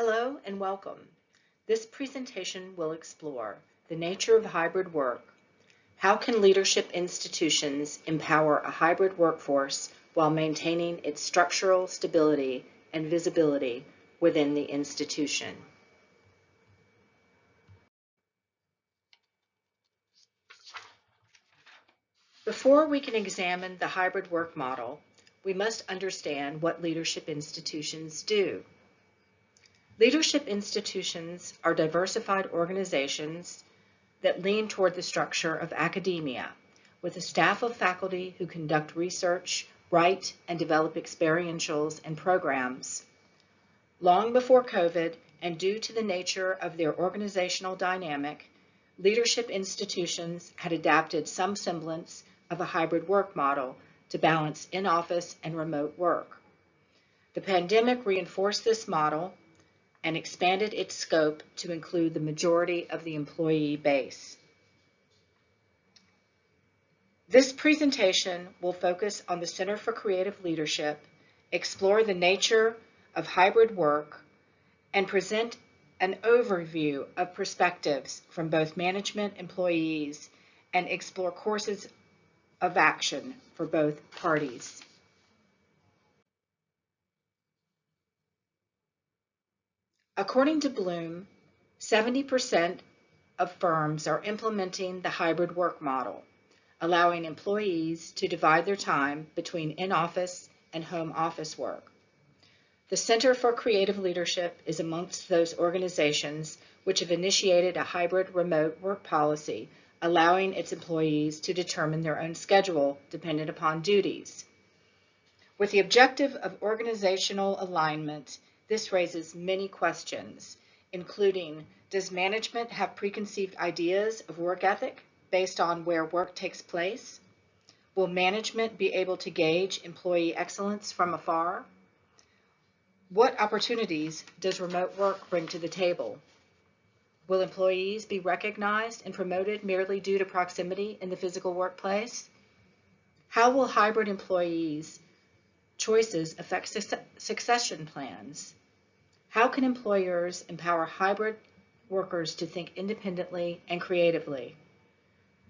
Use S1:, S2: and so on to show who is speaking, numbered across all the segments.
S1: Hello and welcome. This presentation will explore the nature of hybrid work. How can leadership institutions empower a hybrid workforce while maintaining its structural stability and visibility within the institution? Before we can examine the hybrid work model, we must understand what leadership institutions do. Leadership institutions are diversified organizations that lean toward the structure of academia, with a staff of faculty who conduct research, write, and develop experientials and programs. Long before COVID, and due to the nature of their organizational dynamic, leadership institutions had adapted some semblance of a hybrid work model to balance in-office and remote work. The pandemic reinforced this model and expanded its scope to include the majority of the employee base. This presentation will focus on the Center for Creative Leadership, explore the nature of hybrid work, and present an overview of perspectives from both management employees and explore courses of action for both parties. According to Bloom, 70% of firms are implementing the hybrid work model, allowing employees to divide their time between in-office and home office work. The Center for Creative Leadership is amongst those organizations which have initiated a hybrid remote work policy, allowing its employees to determine their own schedule dependent upon duties. With the objective of organizational alignment, this raises many questions, including, does management have preconceived ideas of work ethic based on where work takes place? Will management be able to gauge employee excellence from afar? What opportunities does remote work bring to the table? Will employees be recognized and promoted merely due to proximity in the physical workplace? How will hybrid employees' choices affect succession plans? How can employers empower hybrid workers to think independently and creatively?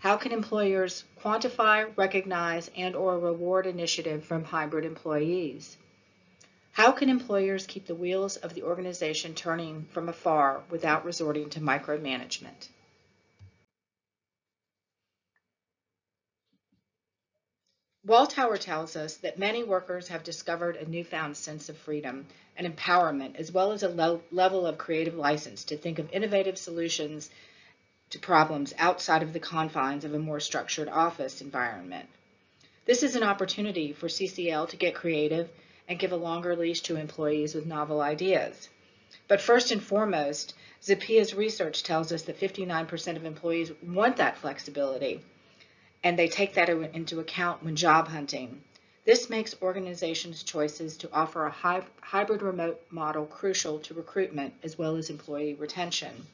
S1: How can employers quantify, recognize, and/or reward initiative from hybrid employees? How can employers keep the wheels of the organization turning from afar without resorting to micromanagement? Walltower tells us that many workers have discovered a newfound sense of freedom and empowerment, as well as a level of creative license to think of innovative solutions to problems outside of the confines of a more structured office environment. This is an opportunity for CCL to get creative and give a longer leash to employees with novel ideas. But first and foremost, Zappia's research tells us that 59% of employees want that flexibility, and they take that into account when job hunting. This makes organizations' choices to offer a hybrid remote model crucial to recruitment as well as employee retention.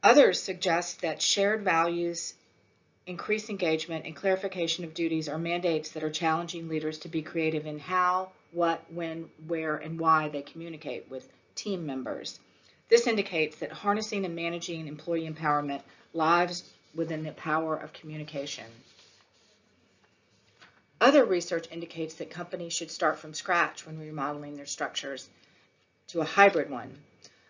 S1: Others suggest that shared values, increased engagement, and clarification of duties are mandates that are challenging leaders to be creative in how, what, when, where, and why they communicate with team members. This indicates that harnessing and managing employee empowerment lies within the power of communication. Other research indicates that companies should start from scratch when remodeling their structures to a hybrid one.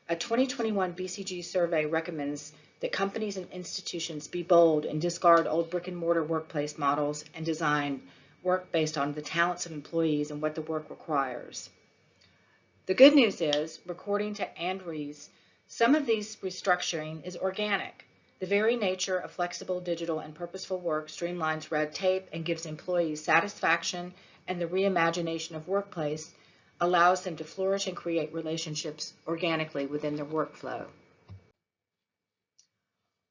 S1: A 2021 BCG survey recommends that companies and institutions be bold and discard old brick-and-mortar workplace models and design work based on the talents of employees and what the work requires. The good news is, according to Andrees, some of these restructuring is organic. The very nature of flexible, digital, and purposeful work streamlines red tape and gives employees satisfaction, and the reimagination of workplace allows them to flourish and create relationships organically within their workflow.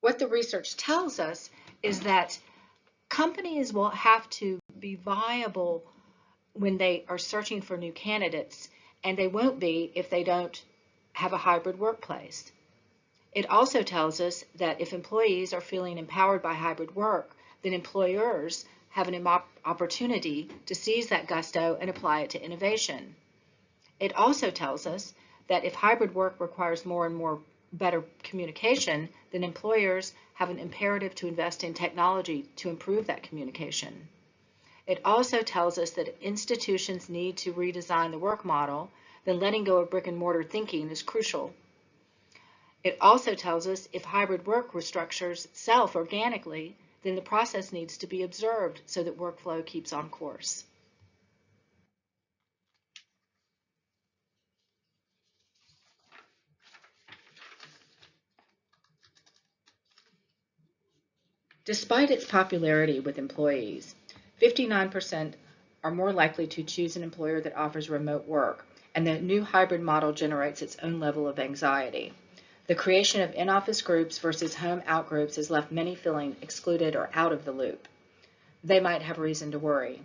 S1: What the research tells us is that companies will have to be viable when they are searching for new candidates, and they won't be if they don't have a hybrid workplace. It also tells us that if employees are feeling empowered by hybrid work, then employers have an opportunity to seize that gusto and apply it to innovation. It also tells us that if hybrid work requires more and more better communication, then employers have an imperative to invest in technology to improve that communication. It also tells us that if institutions need to redesign the work model, then letting go of brick and mortar thinking is crucial. It also tells us if hybrid work restructures itself organically, then the process needs to be observed so that workflow keeps on course. Despite its popularity with employees, 59% are more likely to choose an employer that offers remote work, and the new hybrid model generates its own level of anxiety. The creation of in-office groups versus home-out groups has left many feeling excluded or out of the loop. They might have reason to worry.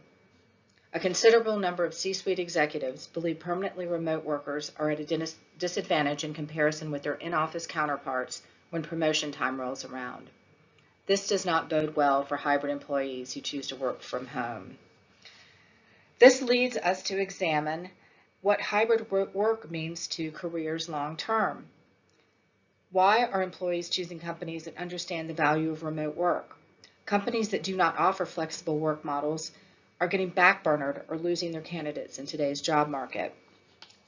S1: A considerable number of C-suite executives believe permanently remote workers are at a disadvantage in comparison with their in-office counterparts when promotion time rolls around. This does not bode well for hybrid employees who choose to work from home. This leads us to examine what hybrid work means to careers long term. Why are employees choosing companies that understand the value of remote work? Companies that do not offer flexible work models are getting backburnered or losing their candidates in today's job market.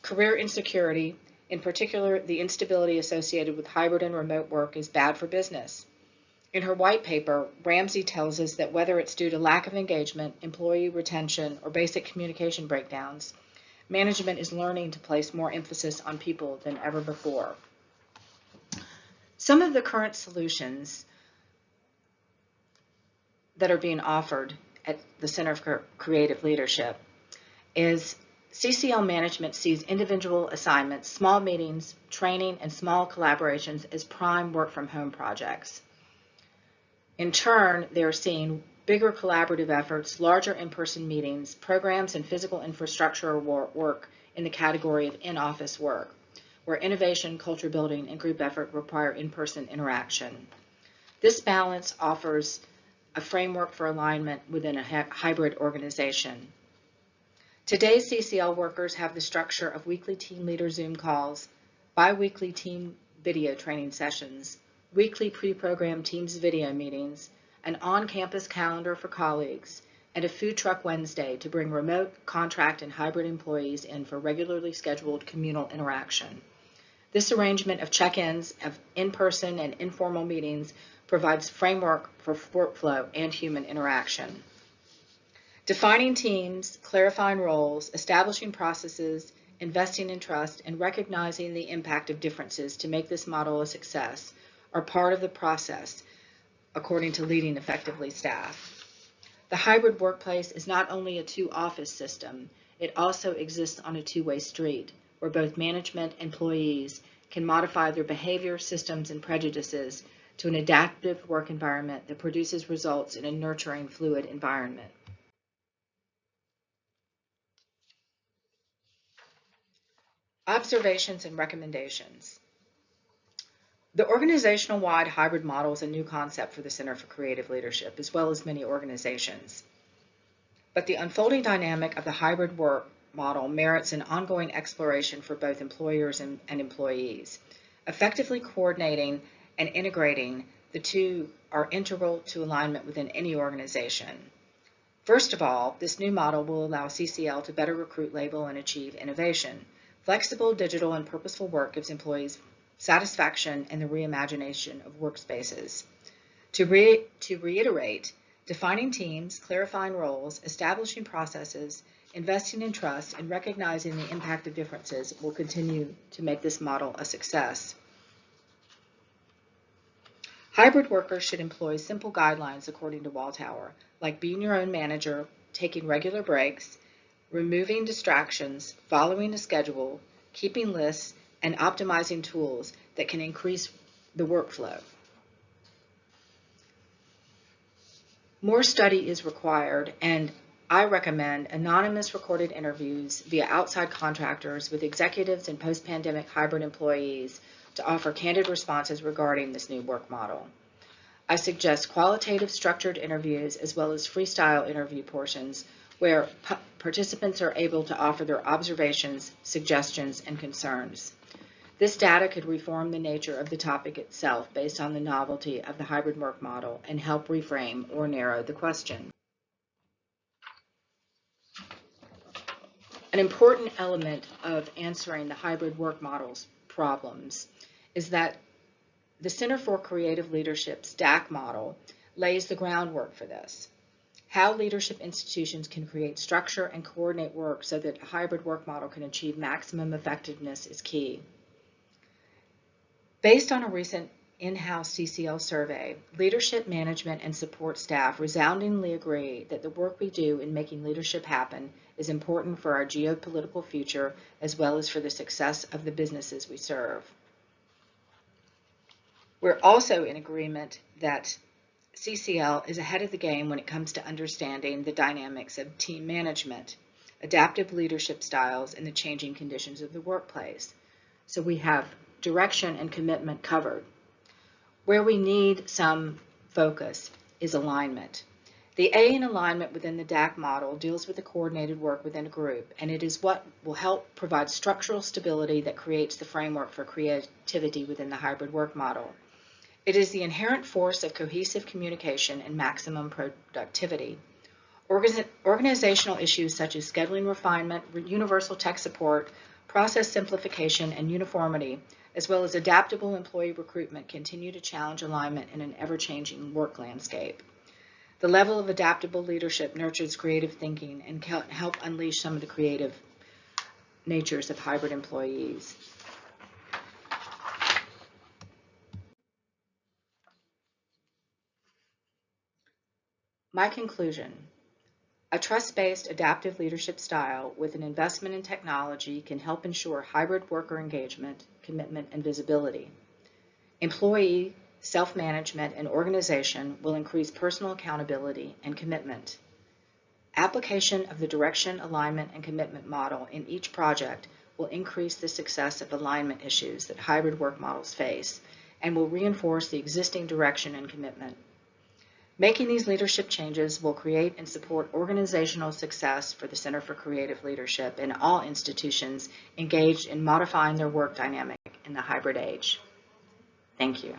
S1: Career insecurity, in particular the instability associated with hybrid and remote work, is bad for business. In her white paper, Ramsey tells us that whether it's due to lack of engagement, employee retention, or basic communication breakdowns, management is learning to place more emphasis on people than ever before. Some of the current solutions that are being offered at the Center for Creative Leadership is CCL management sees individual assignments, small meetings, training, and small collaborations as prime work-from-home projects. In turn, they are seeing bigger collaborative efforts, larger in-person meetings, programs, and physical infrastructure work in the category of in-office work, where innovation, culture building, and group effort require in-person interaction. This balance offers a framework for alignment within a hybrid organization. Today's CCL workers have the structure of weekly team leader Zoom calls, bi-weekly team video training sessions, weekly pre-programmed Teams video meetings, an on-campus calendar for colleagues, and a food truck Wednesday to bring remote, contract, and hybrid employees in for regularly scheduled communal interaction. This arrangement of check-ins, of in-person and informal meetings provides framework for workflow and human interaction. Defining teams, clarifying roles, establishing processes, investing in trust, and recognizing the impact of differences to make this model a success are part of the process, according to Leading Effectively staff. The hybrid workplace is not only a two-office system, it also exists on a two-way street, where both management and employees can modify their behavior, systems, and prejudices to an adaptive work environment that produces results in a nurturing, fluid environment. Observations and recommendations. The organizational-wide hybrid model is a new concept for the Center for Creative Leadership, as well as many organizations. But the unfolding dynamic of the hybrid work model merits an ongoing exploration for both employers and employees. Effectively coordinating and integrating the two are integral to alignment within any organization. First of all, this new model will allow CCL to better recruit, label, and achieve innovation. Flexible, digital, and purposeful work gives employees satisfaction and the reimagination of workspaces. To reiterate, defining teams, clarifying roles, establishing processes, investing in trust, and recognizing the impact of differences will continue to make this model a success. Hybrid workers should employ simple guidelines according to Walltower, like being your own manager, taking regular breaks, removing distractions, following a schedule, keeping lists, and optimizing tools that can increase the workflow. More study is required, and I recommend anonymous recorded interviews via outside contractors with executives and post-pandemic hybrid employees to offer candid responses regarding this new work model. I suggest qualitative structured interviews as well as freestyle interview portions where participants are able to offer their observations, suggestions, and concerns. This data could reform the nature of the topic itself based on the novelty of the hybrid work model and help reframe or narrow the question. An important element of answering the hybrid work model's problems is that the Center for Creative Leadership's DAC model lays the groundwork for this. How leadership institutions can create structure and coordinate work so that a hybrid work model can achieve maximum effectiveness is key. Based on a recent in-house CCL survey, leadership, management, and support staff resoundingly agree that the work we do in making leadership happen is important for our geopolitical future as well as for the success of the businesses we serve. We're also in agreement that CCL is ahead of the game when it comes to understanding the dynamics of team management, adaptive leadership styles, and the changing conditions of the workplace. So we have direction and commitment covered. Where we need some focus is alignment. The A in alignment within the DAC model deals with the coordinated work within a group, and it is what will help provide structural stability that creates the framework for creativity within the hybrid work model. It is the inherent force of cohesive communication and maximum productivity. Organizational issues such as scheduling refinement, universal tech support, process simplification, and uniformity, as well as adaptable employee recruitment, continue to challenge alignment in an ever-changing work landscape. The level of adaptable leadership nurtures creative thinking and can help unleash some of the creative natures of hybrid employees. My conclusion: a trust-based adaptive leadership style with an investment in technology can help ensure hybrid worker engagement, commitment, and visibility. Employee self-management and organization will increase personal accountability and commitment. Application of the direction, alignment, and commitment model in each project will increase the success of alignment issues that hybrid work models face and will reinforce the existing direction and commitment. Making these leadership changes will create and support organizational success for the Center for Creative Leadership and all institutions engaged in modifying their work dynamic in the hybrid age. Thank you.